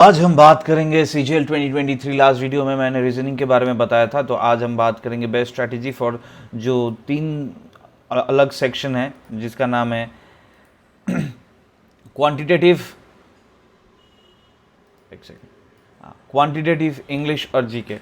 आज हम बात करेंगे CGL 2023। लास्ट वीडियो में मैंने रीजनिंग के बारे में बताया था, तो आज हम बात करेंगे बेस्ट स्ट्रैटेजी फॉर जो तीन अलग सेक्शन है जिसका नाम है क्वांटिटेटिव, एक सेकेंड, क्वांटिटेटिव इंग्लिश और जीके।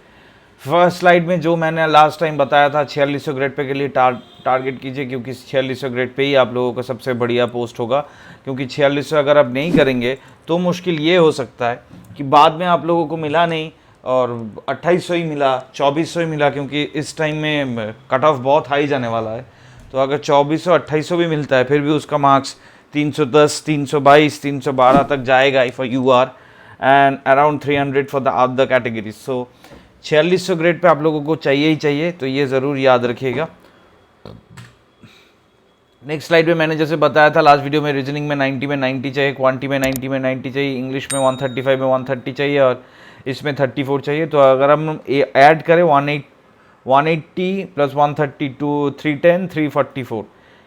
फर्स्ट स्लाइड में जो मैंने लास्ट टाइम बताया था 4600 ग्रेड पे के लिए टारगेट कीजिए, क्योंकि 4600 ग्रेड पे ही आप लोगों का सबसे बढ़िया पोस्ट होगा। क्योंकि 4600 अगर आप नहीं करेंगे तो मुश्किल ये हो सकता है कि बाद में आप लोगों को मिला नहीं और 2800 ही मिला, 2400 ही मिला, क्योंकि इस टाइम में कट ऑफ बहुत हाई जाने वाला है। तो अगर 2400 2800 भी मिलता है फिर भी उसका मार्क्स 310, 322, 312 तक जाएगा if you are, and around 300 for the other categories. So 4600 grade pay आप लोगों को चाहिए ही चाहिए, तो ये ज़रूर याद रखिएगा। नेक्स्ट स्लाइड में मैंने जैसे बताया था लास्ट वीडियो में, रीजनिंग में 90 में 90 चाहिए, क्वांटी में 90 में 90 चाहिए, इंग्लिश में 135 में 130 चाहिए और इसमें 34 चाहिए। तो अगर हम ऐड करें 180 प्लस 132 310 344,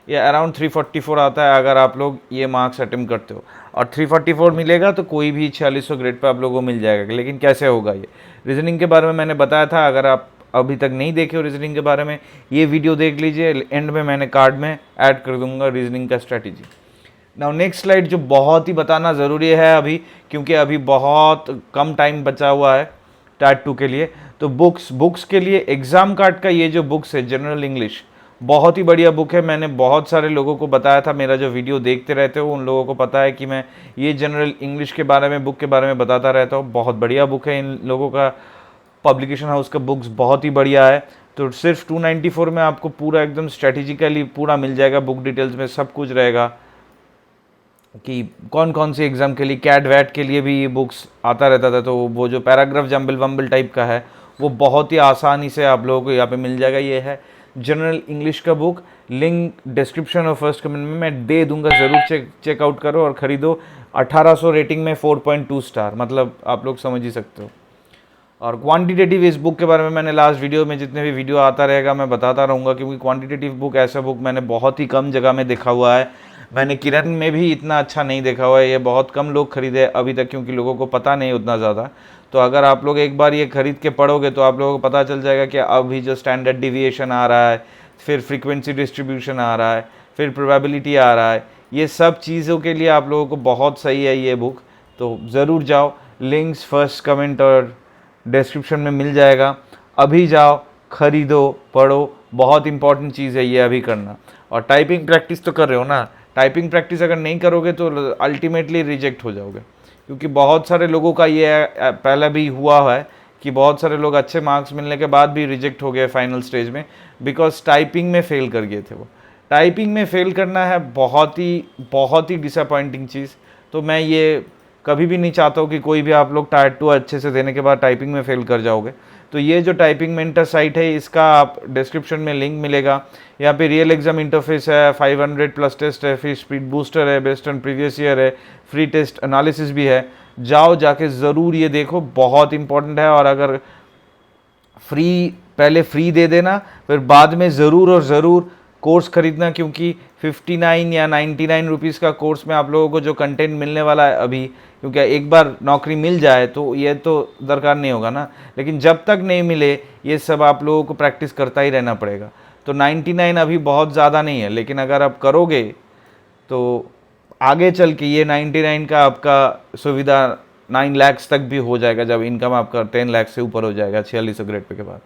ये अराउंड 344 आता है अगर आप लोग ये मार्क्स अटेम्प्ट करते हो। और 344 मिलेगा तो कोई भी 4600 ग्रेड पे आप लोगों को मिल जाएगा। लेकिन कैसे होगा ये, रीजनिंग के बारे में मैंने बताया था। अगर आप अभी तक नहीं देखे हो रीजनिंग के बारे में, ये वीडियो देख लीजिए, एंड में मैंने कार्ड में ऐड कर दूंगा रीजनिंग का स्ट्रैटेजी। नाउ नेक्स्ट स्लाइड जो बहुत ही बताना ज़रूरी है अभी, क्योंकि अभी बहुत कम टाइम बचा हुआ है टाट 2 के लिए। तो बुक्स के लिए एग्ज़ाम कार्ड का ये जो बुक्स है जनरल इंग्लिश, बहुत ही बढ़िया बुक है। मैंने बहुत सारे लोगों को बताया था, मेरा जो वीडियो देखते रहते हो उन लोगों को पता है कि मैं ये जनरल इंग्लिश के बारे में, बुक के बारे में बताता रहता हूँ। बहुत बढ़िया बुक है, इन लोगों का पब्लिकेशन हाउस का बुक्स बहुत ही बढ़िया है। तो सिर्फ 294 में आपको पूरा एकदम स्ट्रेटेजिकली पूरा मिल जाएगा, बुक डिटेल्स में सब कुछ रहेगा कि कौन कौन सी एग्ज़ाम के लिए, कैट वैट के लिए भी ये बुक्स आता रहता था। तो वो जो पैराग्राफ जंबल वंबल टाइप का है वो बहुत ही आसानी से आप लोगों को यहाँ पे मिल जाएगा। ये है जनरल इंग्लिश का बुक, लिंक डिस्क्रिप्शन और फर्स्ट कमेंट में मैं दे दूंगा, ज़रूर चेकआउट करो और ख़रीदो। 1800 रेटिंग में 4.2 स्टार, मतलब आप लोग समझ ही सकते हो। और क्वांटिटेटिव इस बुक के बारे में मैंने लास्ट वीडियो में, जितने भी वीडियो आता रहेगा मैं बताता रहूँगा, क्योंकि क्वांटिटेटिव बुक ऐसा बुक मैंने बहुत ही कम जगह में देखा हुआ है। मैंने किरण में भी इतना अच्छा नहीं देखा हुआ है, ये बहुत कम लोग खरीदे अभी तक, क्योंकि लोगों को पता नहीं उतना ज़्यादा। तो अगर आप लोग एक बार ये खरीद के पढ़ोगे तो आप लोगों को पता चल जाएगा कि अभी जो स्टैंडर्ड डिविएशन आ रहा है, फिर फ्रीक्वेंसी डिस्ट्रीब्यूशन आ रहा है, फिर प्रोबेबिलिटी आ रहा है, ये सब चीज़ों के लिए आप लोगों को बहुत सही है ये बुक। तो ज़रूर जाओ, लिंक्स फर्स्ट कमेंट और डिस्क्रिप्शन में मिल जाएगा। अभी जाओ, खरीदो, पढ़ो, बहुत इंपॉर्टेंट चीज़ है ये अभी करना। और टाइपिंग प्रैक्टिस तो कर रहे हो ना, टाइपिंग प्रैक्टिस अगर नहीं करोगे तो अल्टीमेटली रिजेक्ट हो जाओगे। क्योंकि बहुत सारे लोगों का ये पहले भी हुआ है कि बहुत सारे लोग अच्छे मार्क्स मिलने के बाद भी रिजेक्ट हो गए फाइनल स्टेज में, बिकॉज टाइपिंग में फेल कर गए थे। वो टाइपिंग में फेल करना है बहुत ही डिसअपॉइंटिंग चीज़। तो मैं ये कभी भी नहीं चाहता हूँ कि कोई भी आप लोग टायर 2 अच्छे से देने के बाद टाइपिंग में फेल कर जाओगे। तो ये जो टाइपिंग मेंटर साइट है, इसका आप डिस्क्रिप्शन में लिंक मिलेगा। यहाँ पे रियल एग्जाम इंटरफेस है, 500 प्लस टेस्ट है, फिर स्पीड बूस्टर है, बेस्ड ऑन प्रीवियस ईयर है, फ्री टेस्ट एनालिसिस भी है। जाओ, जाके ज़रूर ये देखो, बहुत इंपॉर्टेंट है। और अगर पहले फ्री दे देना, फिर बाद में ज़रूर और ज़रूर कोर्स खरीदना, क्योंकि 59 या 99 रुपीज़ का कोर्स में आप लोगों को जो कंटेंट मिलने वाला है अभी, क्योंकि एक बार नौकरी मिल जाए तो ये तो दरकार नहीं होगा ना, लेकिन जब तक नहीं मिले ये सब आप लोगों को प्रैक्टिस करता ही रहना पड़ेगा। तो 99 अभी बहुत ज़्यादा नहीं है, लेकिन अगर आप करोगे तो आगे चल के ये 99 का आपका सुविधा 9 लाख तक भी हो जाएगा, जब इनकम आपका 10 लाख से ऊपर हो जाएगा 4600 ग्रेड पे के बाद।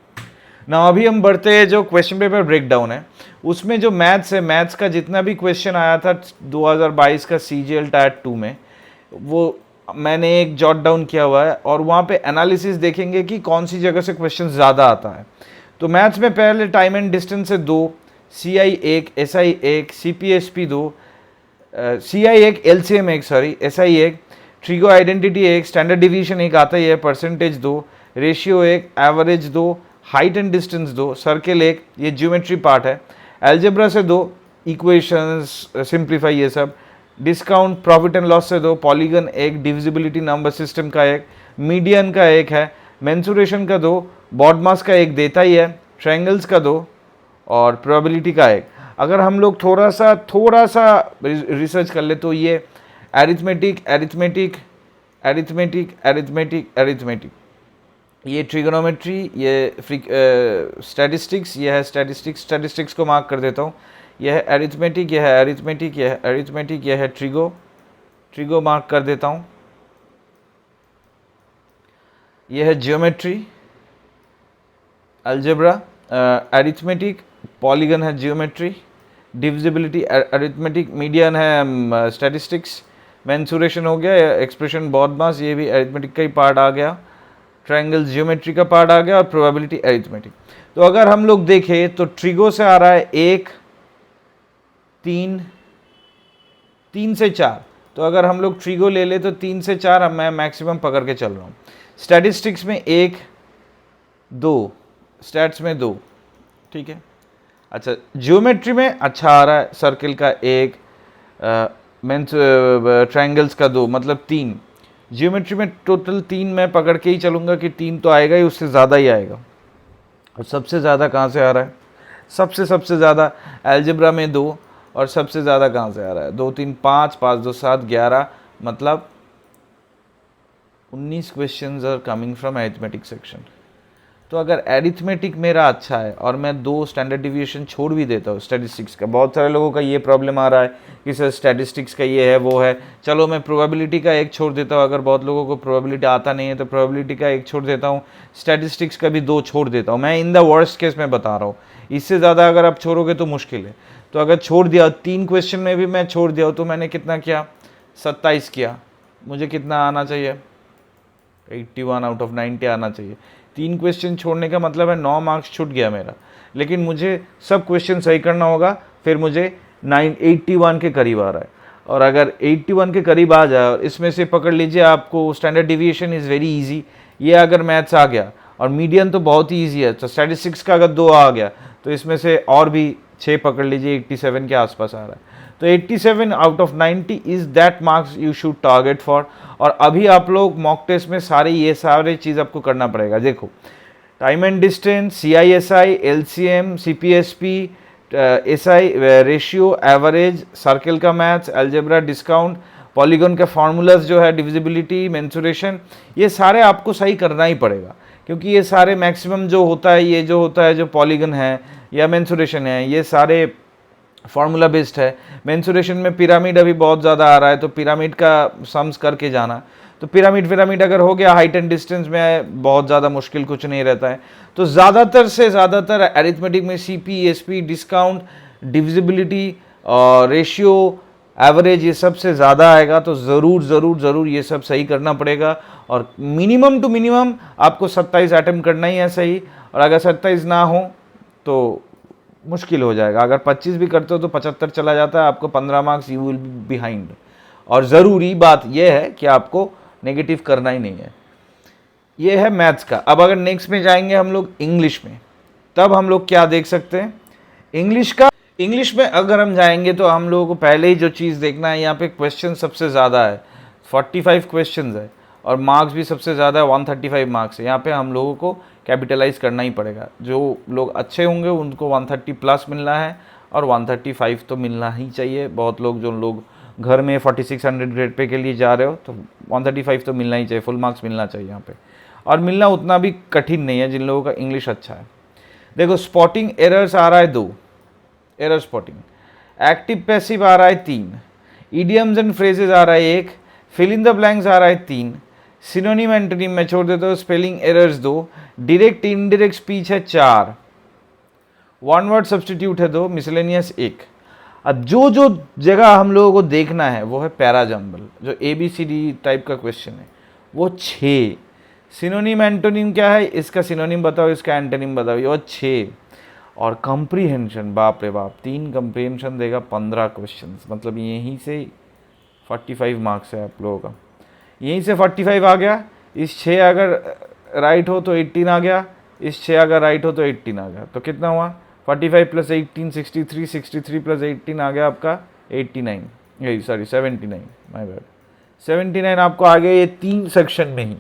ना अभी हम बढ़ते हैं, जो क्वेश्चन पेपर ब्रेकडाउन है उसमें जो मैथ्स है, मैथ्स का जितना भी क्वेश्चन आया था 2022 का CGL टायर 2 में, वो मैंने एक जॉट डाउन किया हुआ है और वहाँ पे एनालिसिस देखेंगे कि कौन सी जगह से क्वेश्चन ज़्यादा आता है। तो मैथ्स में पहले टाइम एंड डिस्टेंस से 2, CI 1, SI 1, CPSP 2, CI 1, LCM 1, sorry SI 1, trigo identity 1, standard division 1 आता ही है, percentage 2, ratio 1, average 2, height and distance 2, circle 1, ये ज्योमेट्री पार्ट है, एल्जेब्रा से 2, इक्वेशंस सिंप्लीफाई ये सब, डिस्काउंट प्रॉफिट एंड लॉस से 2, पॉलीगन 1, डिविजिबिलिटी नंबर सिस्टम का 1, median का 1 है, मेंसुरेशन का 2, बॉडमास का 1 देता ही है, ट्रायंगल्स का 2 और प्रोबेबिलिटी का 1। अगर हम लोग थोड़ा सा रिसर्च कर ले तो ये एरिथमेटिक एरिथमेटिक एरिथमेटिक एरिथमेटिक, ये ट्रिगोनोमेट्री, ये स्टैटिस्टिक्स, ये है स्टैटिस्टिक्स, स्टैटिस्टिक्स को मार्क कर देता हूँ। यह है एरिथमेटिक, यह है एरिथमेटिक, यह है एरिथमेटिक, यह है ट्रिगो, ट्रिगो मार्क कर देता हूँ। यह है जियोमेट्री, अलजेब्रा, एरिथमेटिक, पॉलीगन है जियोमेट्री, डिविजिबिलिटी अरिथमेटिक, मीडियन है स्टैटिस्टिक्स, मेंसुरेशन हो गया, एक्सप्रेशन बॉडमास, ये भी अरिथमेटिक का ही पार्ट आ गया, ट्रायंगल जियोमेट्री का पार्ट आ गया, और प्रोबेबिलिटी अरिथमेटिक। तो अगर हम लोग देखें तो ट्रिगो से आ रहा है 1 3 3 से 4, तो अगर हम लोग ट्रिगो ले ले तो 3 से 4 अब मैं मैक्सिमम पकड़ के चल रहा हूँ। स्टैटिस्टिक्स में 1 2, स्टैट्स में 2, ठीक है। अच्छा, जियोमेट्री में अच्छा आ रहा है, सर्किल का 1, मीन्स ट्रायंगल्स का 2, मतलब 3। जियोमेट्री में टोटल 3 मैं पकड़ के ही चलूँगा कि 3 तो आएगा ही, उससे ज़्यादा ही आएगा। और सबसे ज़्यादा कहाँ से आ रहा है? सबसे ज़्यादा अलजेब्रा में 2, और सबसे ज़्यादा कहाँ से आ रहा है? 2 3 5, 5 2 7 11, मतलब 19 questions are coming from arithmetic section. तो अगर एरिथमेटिक मेरा अच्छा है और मैं 2 स्टैंडर्ड डिविएशन छोड़ भी देता हूँ स्टैटिस्टिक्स का, बहुत सारे लोगों का ये प्रॉब्लम आ रहा है कि सर स्टैटिस्टिक्स का ये है वो है, चलो मैं प्रोबेबिलिटी का 1 छोड़ देता हूँ। अगर बहुत लोगों को प्रोबेबिलिटी आता नहीं है तो प्रोबेबिलिटी का 1 छोड़ देता हूँ, स्टैटिस्टिक्स का भी 2 छोड़ देता हूँ। मैं इन द वर्स्ट केस में बता रहा हूँ, इससे ज़्यादा अगर आप छोड़ोगे तो मुश्किल है। तो अगर छोड़ दिया 3 क्वेश्चन में भी मैं छोड़ दिया तो मैंने कितना किया? 27 किया। मुझे कितना आना चाहिए? 81 आउट ऑफ 90 आना चाहिए। 3 क्वेश्चन छोड़ने का मतलब है 9 मार्क्स छूट गया मेरा, लेकिन मुझे सब क्वेश्चन सही करना होगा, फिर मुझे 81 के करीब आ रहा है। और अगर 81 के करीब आ जाए और इसमें से पकड़ लीजिए आपको standard deviation is very easy, ये अगर मैथ्स आ गया और मीडियन तो बहुत ही ईजी है, तो स्टैटिस्टिक्स का अगर 2 आ गया तो इसमें से और भी 6 पकड़ लीजिए, 87 के आसपास आ रहा है। तो 87 out of 90 is that marks you should target for. और अभी आप लोग मॉक टेस्ट में ये सारे चीज़ आपको करना पड़ेगा। देखो, time and distance, CISI, LCM, CPSP, SI, ratio, average, circle का मैथ्स, अलजेब्रा, डिस्काउंट, पॉलीगन का फार्मूलाज जो है, डिविजिबिलिटी, मेंसुरेशन, ये सारे आपको सही करना ही पड़ेगा, क्योंकि ये सारे मैक्सिमम जो होता है, ये जो होता है जो पॉलीगन है या मेंसुरेशन है, ये सारे फार्मूला बेस्ड है। मेंसुरेशन में पिरामिड अभी बहुत ज़्यादा आ रहा है, तो पिरामिड का सम्स करके जाना। तो पिरामिड अगर हो गया, हाइट एंड डिस्टेंस में बहुत ज़्यादा मुश्किल कुछ नहीं रहता है। तो ज़्यादातर से ज़्यादातर अरिथमेटिक में CPSP, डिस्काउंट, डिविजिबिलिटी और रेशियो, एवरेज, ये सबसे ज़्यादा आएगा। तो ज़रूर ये सब सही करना पड़ेगा। और मिनिमम टू मिनिमम आपको 27 अटेम्प्ट करना ही है सही। और अगर 27 ना हो तो मुश्किल हो जाएगा। अगर 25 भी करते हो तो 75 चला जाता है, आपको 15 marks, you will be behind. और ज़रूरी बात यह है कि आपको नेगेटिव करना ही नहीं है। ये है मैथ्स का। अब अगर नेक्स्ट में जाएंगे हम लोग इंग्लिश में, तब हम लोग क्या देख सकते हैं इंग्लिश में अगर हम जाएंगे तो हम लोगों को पहले ही जो चीज़ देखना है, यहाँ पे क्वेश्चन सबसे ज़्यादा है, 45 क्वेश्चन है, और मार्क्स भी सबसे ज़्यादा है, 135 मार्क्स है। यहाँ पे हम लोगों को कैपिटलाइज करना ही पड़ेगा। जो लोग अच्छे होंगे उनको 130 प्लस मिलना है, और 135 तो मिलना ही चाहिए। बहुत लोग जो लोग घर में 4600 ग्रेड पे के लिए जा रहे हो, तो 135 तो मिलना ही चाहिए, फुल मार्क्स मिलना चाहिए यहाँ पे। और मिलना उतना भी कठिन नहीं है जिन लोगों का इंग्लिश अच्छा है। देखो, स्पॉटिंग एरर्स आ रहा है 2, एरर स्पॉटिंग। एक्टिव पैसिव आ रहा है 3, इडियम्स एंड फ्रेजेस आ रहा है 1, फिल इन द ब्लैंक्स आ रहा है 3, सिनोनिम एंटोनिम में छोड़ देता हूँ, spelling errors 2, direct indirect speech है 4, वन वर्ड सब्सटीट्यूट है 2, मिसलेनियस 1। अब जो जो जगह हम लोगों को देखना है वो है पैराजम्बल, जो ABCD टाइप का क्वेश्चन है, वो 6। सिनोनिम एंटोनिम क्या है, इसका सिनोनिम बताओ, इसका एंटोनिम बताओ, ये 6। और कंप्रीहेंशन, बाप रे बाप, 3 कंप्रीहेंशन देगा 15 क्वेश्चन, मतलब यहीं से 45 मार्क्स है आप लोगों का। यहीं से 45 आ गया, इस 6 अगर राइट हो तो 18 आ गया, इस 6 अगर राइट हो तो 18 आ गया। तो कितना हुआ? 45 प्लस 18 63, 63 प्लस 18 आ गया आपका 89, यही सॉरी 79, माय बैड, 79 आपको आ गया ये 3 सेक्शन में ही।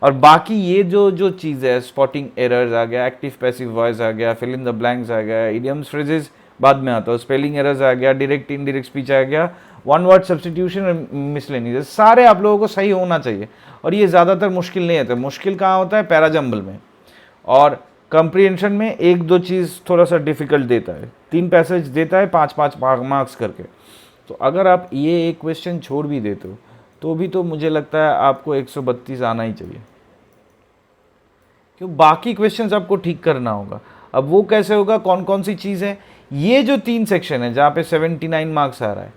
और बाकी ये जो चीज़ है, स्पॉटिंग एरर्स आ गया, एक्टिव पैसिव वॉइस आ गया, फिल इन द ब्लैंक्स आ गया, इडियम्स फ्रेजेस बाद में आता है, स्पेलिंग एरर्स आ गया, डायरेक्ट इनडायरेक्ट स्पीच आ गया, वन वर्ड सब्सटीट्यूशन और मिसलेनियस, सारे आप लोगों को सही होना चाहिए। और ये ज़्यादातर मुश्किल नहीं होता, मुश्किल कहाँ होता है, पैराजम्बल में और कंप्रीहेंशन में। एक दो चीज़ थोड़ा सा डिफिकल्ट देता है, 3 पैसेज देता है 5-5 मार्क्स करके। तो अगर आप ये एक क्वेश्चन छोड़ भी देते हो तो भी तो मुझे लगता है आपको 132 आना ही चाहिए, क्यों बाकी क्वेश्चंस आपको ठीक करना होगा। अब वो कैसे होगा, कौन कौन सी चीज़ है, ये जो 3 सेक्शन है जहाँ पे 79 मार्क्स आ रहा है,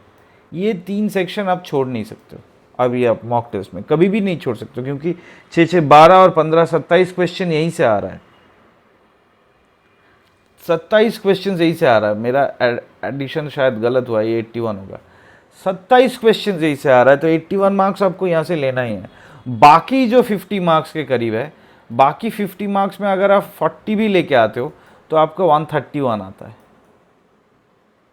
ये 3 सेक्शन आप छोड़ नहीं सकते हो। अभी आप मॉक टेस्ट में कभी भी नहीं छोड़ सकते हो, क्योंकि 6 12 और 15 27 क्वेश्चन यहीं से आ रहा है, 27 क्वेश्चन यहीं से आ रहा है। मेरा एडिशन शायद गलत हुआ, ये 81 होगा। 27 क्वेश्चन यहीं से आ रहा है, तो 81 मार्क्स आपको यहाँ से लेना ही है। बाकी जो 50 मार्क्स के करीब है, बाकी 50 मार्क्स में अगर आप 40 भी लेके आते हो तो आपका 131 आता है,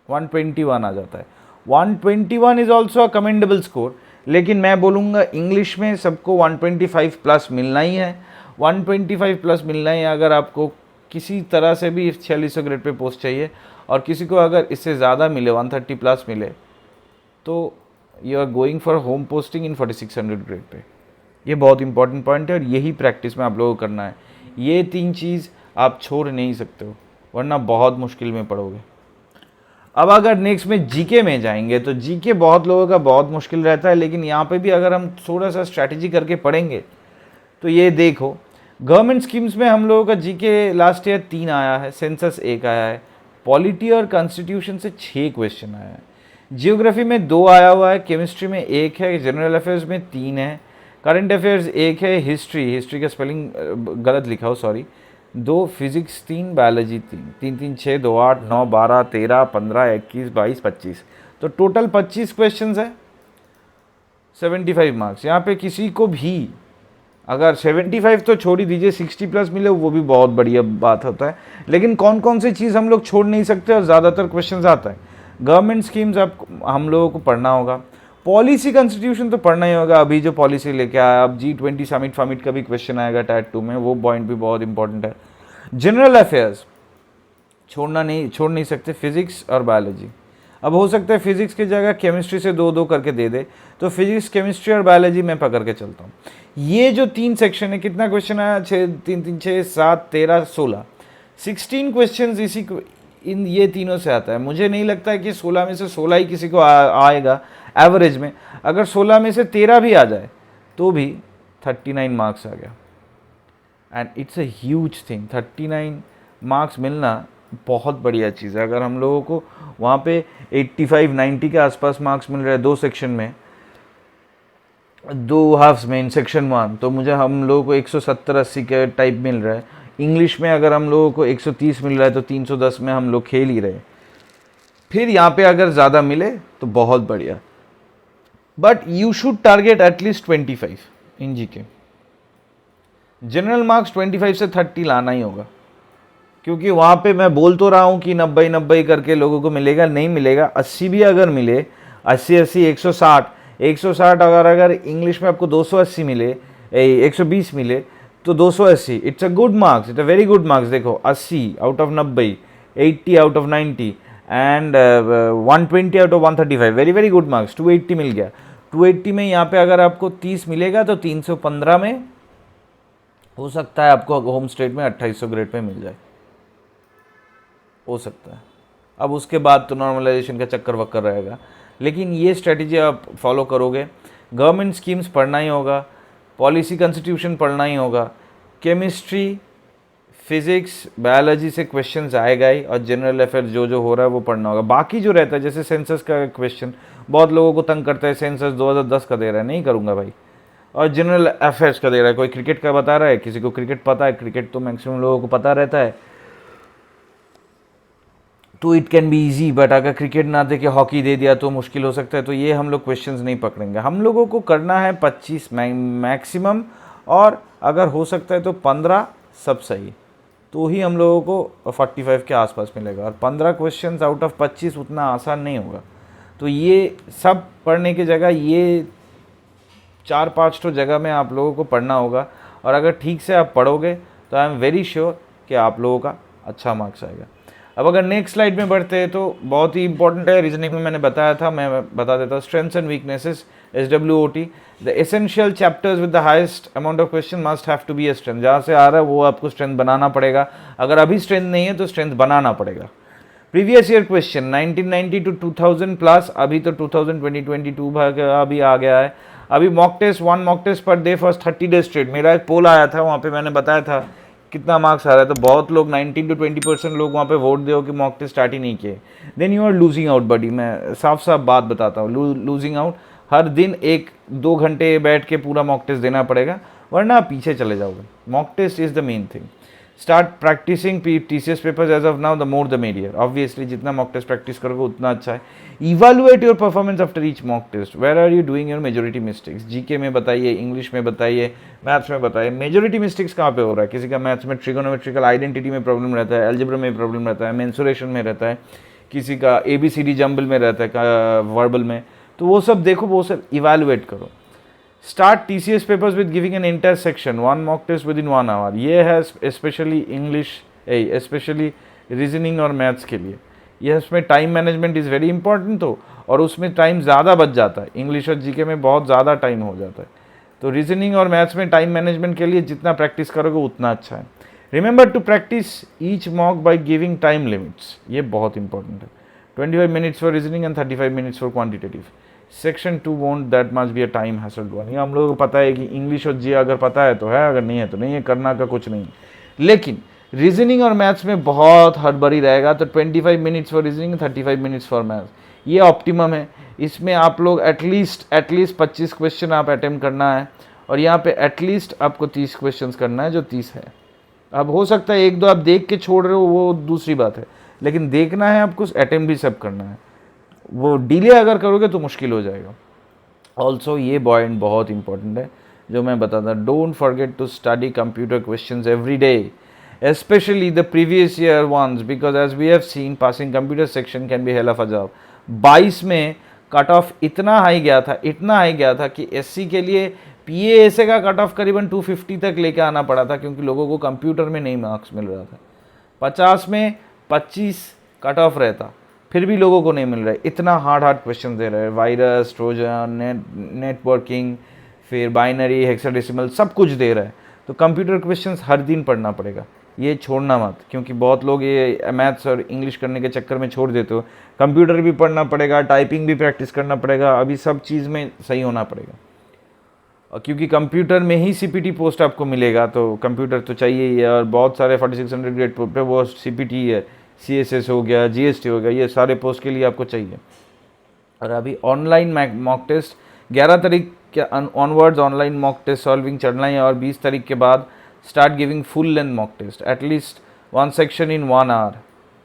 121 आ जाता है। 121 is also a commendable score, लेकिन मैं बोलूँगा इंग्लिश में सबको 125 प्लस मिलना ही है, 125 प्लस मिलना ही है। अगर आपको किसी तरह से भी 4600 ग्रेड पे पोस्ट चाहिए और किसी को अगर इससे ज़्यादा मिले, 130 प्लस मिले, तो you are going for home posting in 4600 grade pay. ये बहुत इंपॉर्टेंट पॉइंट है और यही प्रैक्टिस में आप लोगों को करना है। ये 3 चीज़ आप छोड़ नहीं सकते हो, वरना बहुत मुश्किल में पड़ोगे। अब अगर नेक्स्ट में जीके में जाएंगे तो जीके बहुत लोगों का बहुत मुश्किल रहता है, लेकिन यहाँ पे भी अगर हम थोड़ा सा स्ट्रैटेजी करके पढ़ेंगे तो ये देखो, गवर्नमेंट स्कीम्स में हम लोगों का जीके लास्ट ईयर 3 आया है, सेंसस 1 आया है, पॉलिटी और कॉन्स्टिट्यूशन से 6 क्वेश्चन आया है, जियोग्राफी में 2 आया हुआ है, केमिस्ट्री में 1 है, जनरल अफेयर्स में 3 है, करंट अफेयर्स 1 है, हिस्ट्री का स्पेलिंग गलत लिखा हो, सॉरी, 2, फिजिक्स 3, बायोलॉजी 3, 3 3 6 2 8 9 12 13 15 21 22 25, तो टोटल 25 क्वेश्चंस है, 75 मार्क्स। यहाँ पे किसी को भी अगर 75 तो छोड़ ही दीजिए, 60 प्लस मिले वो भी बहुत बढ़िया बात होता है। लेकिन कौन कौन सी चीज़ हम लोग छोड़ नहीं सकते और ज़्यादातर क्वेश्चन आता है, गवर्नमेंट स्कीम्स आप हम लोगों को पढ़ना होगा, पॉलिसी कॉन्स्टिट्यूशन तो पढ़ना ही होगा, अभी जो पॉलिसी लेके आया, अब G20 समिट फमिट का भी क्वेश्चन आएगा टायर 2 में, वो पॉइंट भी बहुत इंपॉर्टेंट है। जनरल अफेयर्स छोड़ नहीं सकते, फिजिक्स और बायोलॉजी। अब हो सकता है फिजिक्स की जगह केमिस्ट्री से 2-2 करके दे दे, तो फिजिक्स केमिस्ट्री और बायोलॉजी मैं पकड़ के चलता हूँ। ये जो 3 सेक्शन है, कितना क्वेश्चन आया, 6 3 3 6 7 13 16, 16 क्वेश्चन इसी इन ये तीनों से आता है। मुझे नहीं लगता है कि 16 में से 16 ही किसी को आएगा एवरेज में। अगर 16 में से 13 भी आ जाए तो भी 39 मार्क्स आ गया, and it's a huge thing. 39 marks मिलना बहुत बढ़िया चीज़ है। अगर हम लोगों को वहाँ पे 85-90 के आसपास मार्क्स मिल रहे हैं 2 सेक्शन में, 2 हाफ्स में इन सेक्शन 1, तो मुझे हम लोगों को 170-80 के टाइप मिल रहा है। इंग्लिश में अगर हम लोगों को 130 मिल रहा है तो 310 में हम लोग खेल ही रहे। फिर यहाँ पे अगर ज़्यादा मिले तो बहुत बढ़िया, but you should target at least 25 in GK. General marks 25 से 30 लाना ही होगा, क्योंकि वहाँ पे मैं बोल तो रहा हूँ कि 90-90 करके लोगों को मिलेगा, नहीं मिलेगा। 80 भी अगर मिले, 80-80 160 अगर इंग्लिश में आपको 280 मिले, 120 मिले तो 280, it's a good marks, it's a very good marks. देखो 80 out of 90, 80 out of 90 and 120 out of 135, very very good marks. 280 मिल गया, 280 में यहाँ पे अगर आपको 30 मिलेगा तो 315 में हो सकता है आपको होम स्टेट में 2800 ग्रेड पे मिल जाए, हो सकता है। अब उसके बाद तो नॉर्मलाइजेशन का चक्कर वक्कर रहेगा, लेकिन ये स्ट्रेटजी आप फॉलो करोगे। गवर्नमेंट स्कीम्स पढ़ना ही होगा, पॉलिसी कॉन्स्टिट्यूशन पढ़ना ही होगा, केमिस्ट्री फिजिक्स बायोलॉजी से क्वेश्चंस आएगा ही, और जनरल अफेयर जो हो रहा है वो पढ़ना होगा। बाकी जो रहता है, जैसे सेंसस का क्वेश्चन बहुत लोगों को तंग करता है, सेंसस 2010 का दे रहा है, नहीं करूँगा भाई, और जनरल अफेयर्स का दे रहा है, कोई क्रिकेट का बता रहा है, किसी को क्रिकेट पता है, क्रिकेट तो मैक्सिमम लोगों को पता रहता है, तो it can be easy. But अगर क्रिकेट ना दे के हॉकी दे दिया तो मुश्किल हो सकता है, तो ये हम लोग क्वेश्चंस नहीं पकड़ेंगे। हम लोगों को करना है 25 मैक्सिमम, और अगर हो सकता है तो 15 सब सही, तो ही हम लोगों को 45 के आसपास मिलेगा। और 15 क्वेश्चंस आउट ऑफ 25 उतना आसान नहीं होगा। तो ये सब पढ़ने की जगह ये 4-5 तो जगह में आप लोगों को पढ़ना होगा, और अगर ठीक से आप पढ़ोगे तो आई एम वेरी श्योर कि आप लोगों का अच्छा मार्क्स आएगा। अब अगर नेक्स्ट स्लाइड में बढ़ते हैं तो बहुत ही इंपॉर्टेंट है, रीजनिंग में मैंने बताया था, मैं बता देता हूँ। Strengths and weaknesses, SWOT, the essential chapters with the highest amount of question must have to be a strength. जहाँ से आ रहा है वो आपको स्ट्रेंथ बनाना पड़ेगा, अगर अभी स्ट्रेंथ नहीं है तो स्ट्रेंथ बनाना पड़ेगा। Previous year question 1990 to 2000 plus, अभी तो 2022 अभी आ गया है। अभी mock test, 1 mock test per day first 30 days straight. मेरा एक पोल आया था, वहाँ पे मैंने बताया था कितना मार्क्स आ रहा है, तो बहुत लोग 19 to 20% लोग वहाँ पे वोट दे कि मॉक टेस्ट स्टार्ट ही नहीं किए। Then you are losing out buddy, मैं साफ साफ बात बताता हूँ, लूजिंग आउट। हर दिन 1-2 घंटे बैठ के पूरा मॉक टेस्ट देना पड़ेगा, वरना आप पीछे चले जाओगे। Mock test is the main thing. Start practising TCS papers as of now, the more the merrier. Obviously जितना मॉक टेस्ट प्रैक्टिस करोगे उतना अच्छा है। Evaluate your performance after each mock test, where are you doing your majority mistakes. GK में बताइए, English में बताइए, maths में बताइए, मेजोरिटी मिस्टेक्स कहाँ पे हो रहा है। किसी का मैथ्स में ट्रिगोनोमेट्रिकल आइडेंटिटी में प्रॉब्लम रहता है, एल्जेब्रा में प्रॉब्लम रहता है, मेंसुरेशन में रहता है, किसी का ABCD जंबल में रहता है, वर्बल में। तो वो सब देखो, वो सब इवैल्यूएट करो। Start TCS papers with giving an inter section, 1 mock test with in 1 hour. ये है स्पेशली इंग्लिश, स्पेशली रीजनिंग और मैथ्स के लिए। ये इसमें time management is very important, तो और उसमें टाइम ज़्यादा बच जाता है। इंग्लिश और जीके में बहुत ज़्यादा टाइम हो जाता है, तो रीजनिंग और मैथ्स में टाइम मैनेजमेंट के लिए जितना प्रैक्टिस करोगे उतना अच्छा है। Remember to practice each mock by giving time limits, ये बहुत इंपॉर्टेंट है। 25 minutes for reasoning and 35 minutes for quantitative. Section 2 won't that much be a time hassle too. ये हम लोगों को पता है कि इंग्लिश और जी अगर पता है तो है, अगर नहीं है तो नहीं है, करना का कुछ नहीं। लेकिन रीजनिंग और मैथ्स में बहुत हड़बड़ी रहेगा, तो 25 minutes for reasoning, 35 minutes for maths, ये ऑप्टिमम है। इसमें आप लोग एटलीस्ट 25 क्वेश्चन आप अटेम्प्ट करना है, और यहाँ पे एटलीस्ट आपको 30 क्वेश्चन करना है, जो 30 है। अब हो सकता है 1-2 आप देख के छोड़ रहे हो, वो दूसरी बात है, लेकिन देखना है आपको, अटेम्प्ट भी सब करना है। वो डिले अगर करोगे तो मुश्किल हो जाएगा। ऑल्सो ये पॉइंट बहुत इंपॉर्टेंट है जो मैं बताता, don't forget to study computer questions every day, especially the previous year ones, because as we have seen passing computer section can be hell of a job। 22 में कट ऑफ इतना high गया था कि SC के लिए PASA का cut off करीबन 250 तक लेके आना पड़ा था, क्योंकि लोगों को कंप्यूटर में नहीं मार्क्स मिल रहा था। 50 में 25 कट ऑफ रहता, फिर भी लोगों को नहीं मिल रहा है। इतना हार्ड क्वेश्चन दे रहे हैं, वायरस, ट्रोजन, नेटवर्किंग, फिर बाइनरी, हेक्साडेसिमल, सब कुछ दे रहा है। तो कंप्यूटर क्वेश्चंस हर दिन पढ़ना पड़ेगा, ये छोड़ना मत, क्योंकि बहुत लोग ये मैथ्स और इंग्लिश करने के चक्कर में छोड़ देते हो। कंप्यूटर भी पढ़ना पड़ेगा, टाइपिंग भी प्रैक्टिस करना पड़ेगा, अभी सब चीज़ में सही होना पड़ेगा। और क्योंकि कंप्यूटर में ही CPT पोस्ट आपको मिलेगा, तो कंप्यूटर तो चाहिए ही है, और बहुत सारे 4600 ग्रेड पे वो CPT है, CSS हो गया, GST हो गया, ये सारे पोस्ट के लिए आपको चाहिए। और अभी ऑनलाइन मॉक टेस्ट 11 तारीख के onwards online mock test solving चलना है, और 20 तारीख के बाद start giving full length mock test, at least 1 सेक्शन इन 1 hour,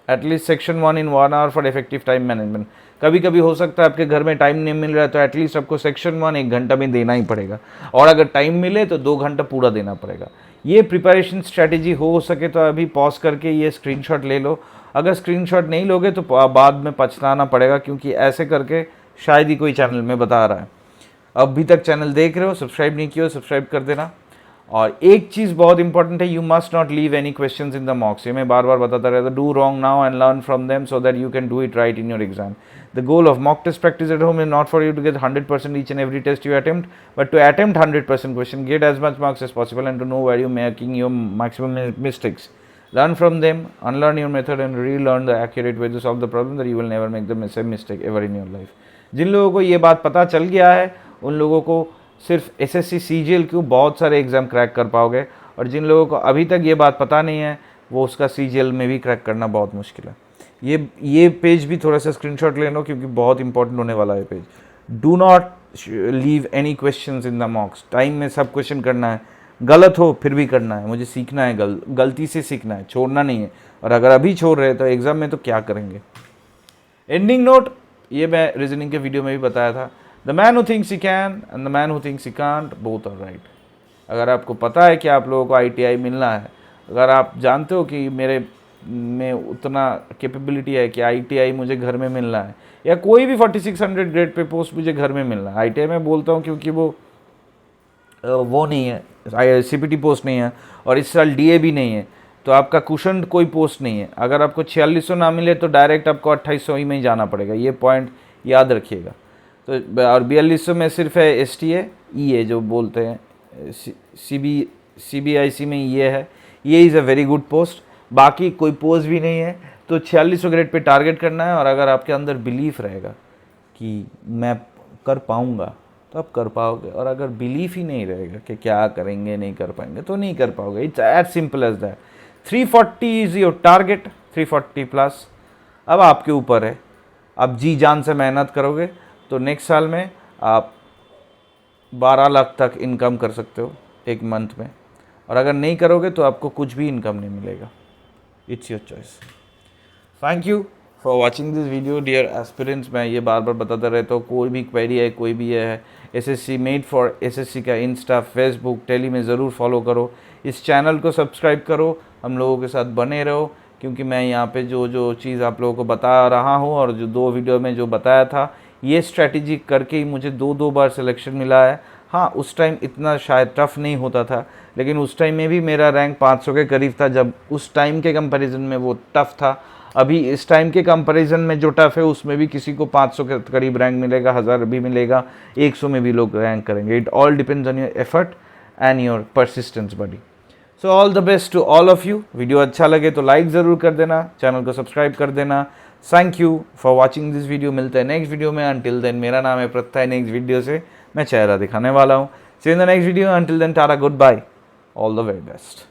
at least section 1 in 1 hour for effective time management. कभी कभी हो सकता है आपके घर में टाइम नहीं मिल रहा है, तो एटलीस्ट आपको सेक्शन 1 1 घंटा में देना ही पड़ेगा, और अगर टाइम मिले तो 2 घंटा पूरा देना पड़ेगा। ये प्रिपरेशन स्ट्रैटेजी हो सके तो अभी पॉज करके ये स्क्रीनशॉट ले लो। अगर स्क्रीनशॉट नहीं लोगे तो बाद में पछताना पड़ेगा, क्योंकि ऐसे करके शायद ही कोई चैनल में बता रहा है। अभी तक चैनल देख रहे हो, सब्सक्राइब नहीं किया हो, सब्सक्राइब कर देना। और एक चीज़ बहुत इंपॉर्टेंट है, you must not leave any questions in the mocks. ये मैं बार बार बताता रहता, do wrong now and learn from them so that you can do it right in your exam. The goal of mock test practice at home is not for you to get 100% each and every test you attempt, but to attempt 100% question, get as much marks as possible, and to know where you're making your maximum mistakes. Learn from them, unlearn your method, and relearn the accurate way to solve the problem, that you will never make the same mistake ever in your life. जिन लोगों को ये बात पता चल गया है, उन लोगों को सिर्फ SSC CGL क्यों बहुत सारे एग्ज़ाम क्रैक कर पाओगे, और जिन लोगों को अभी तक ये बात पता नहीं है, वो उसका CGL में भी क्रैक करना बहुत मुश्किल है। ये पेज भी थोड़ा सा स्क्रीनशॉट ले लो, क्योंकि बहुत इंपॉर्टेंट होने वाला है page. Do not leave any questions in the मॉक्स। Time में सब क्वेश्चन करना है, गलत हो फिर भी करना है। मुझे सीखना है, गलती से सीखना है, छोड़ना नहीं है। और अगर अभी छोड़ रहे तो एग्ज़ाम में तो क्या करेंगे। एंडिंग नोट, ये मैं रीजनिंग के वीडियो में भी बताया था, the man who thinks he can and the man who thinks he can't both are right. अगर आपको पता है कि आप लोगों को ITI मिलना है, अगर आप जानते हो कि मेरे में उतना कैपेबिलिटी है कि ITI मुझे घर में मिलना है, या कोई भी 4600 ग्रेड पे पोस्ट मुझे घर में मिलना है, ITI में बोलता हूँ क्योंकि वो नहीं है, CPT पोस्ट नहीं है, और इस साल DA भी नहीं है, तो तो आपका कुशन कोई पोस्ट नहीं है। अगर आपको 4600 ना मिले तो डायरेक्ट आपको 2800 ही में ही जाना पड़ेगा, ये पॉइंट याद रखिएगा। तो और 4200 में सिर्फ है STA EA जो बोलते हैं, CBIC में ये है, ये is a very good post, बाकी कोई पोस्ट भी नहीं है। तो 4600 ग्रेड पे टारगेट करना है, और अगर आपके अंदर बिलीफ रहेगा कि मैं कर पाऊँगा तो आप कर पाओगे, और अगर बिलीफ ही नहीं रहेगा कि क्या करेंगे नहीं कर पाएंगे तो नहीं कर पाओगे। It's as simple as that. 340 is your target, 340 plus. अब आपके ऊपर है, आप जी जान से मेहनत करोगे तो नेक्स्ट साल में आप 12 लाख तक इनकम कर सकते हो एक मंथ में, और अगर नहीं करोगे तो आपको कुछ भी इनकम नहीं मिलेगा। It's your choice. Thank you for watching this video dear aspirants. मैं ये बार बार बताता रहता हूँ, कोई भी क्वेरी है, कोई भी है, SSC मेड फॉर SSC का इंस्टा, फेसबुक, टेली में ज़रूर फॉलो करो। इस चैनल को सब्सक्राइब करो, हम लोगों के साथ बने रहो, क्योंकि मैं यहाँ पे जो चीज़ आप लोगों को बता रहा हूँ और जो 2 वीडियो में जो बताया था, ये स्ट्रैटेजी करके ही मुझे 2 बार सिलेक्शन मिला है। हाँ, उस टाइम इतना शायद टफ़ नहीं होता था, लेकिन उस टाइम में भी मेरा रैंक 500 के करीब था, जब उस टाइम के कंपैरिजन में वो टफ़ था। अभी इस टाइम के कंपैरिजन में जो टफ़ है उसमें भी किसी को 500 के करीब रैंक मिलेगा, 1000 भी मिलेगा, 100 में भी लोग रैंक करेंगे। It all depends on your effort and your persistence buddy. So all the best to all of you. Video अच्छा लगे तो लाइक ज़रूर कर देना, चैनल को सब्सक्राइब कर देना। Thank you for watching this video. मिलते हैं नेक्स्ट वीडियो में। अंटिल देन, मेरा नाम है प्रत्यय, नेक्स्ट वीडियो से मैं चेहरा दिखाने वाला हूँ। See in the next video. Until then, tata, goodbye, all the very best.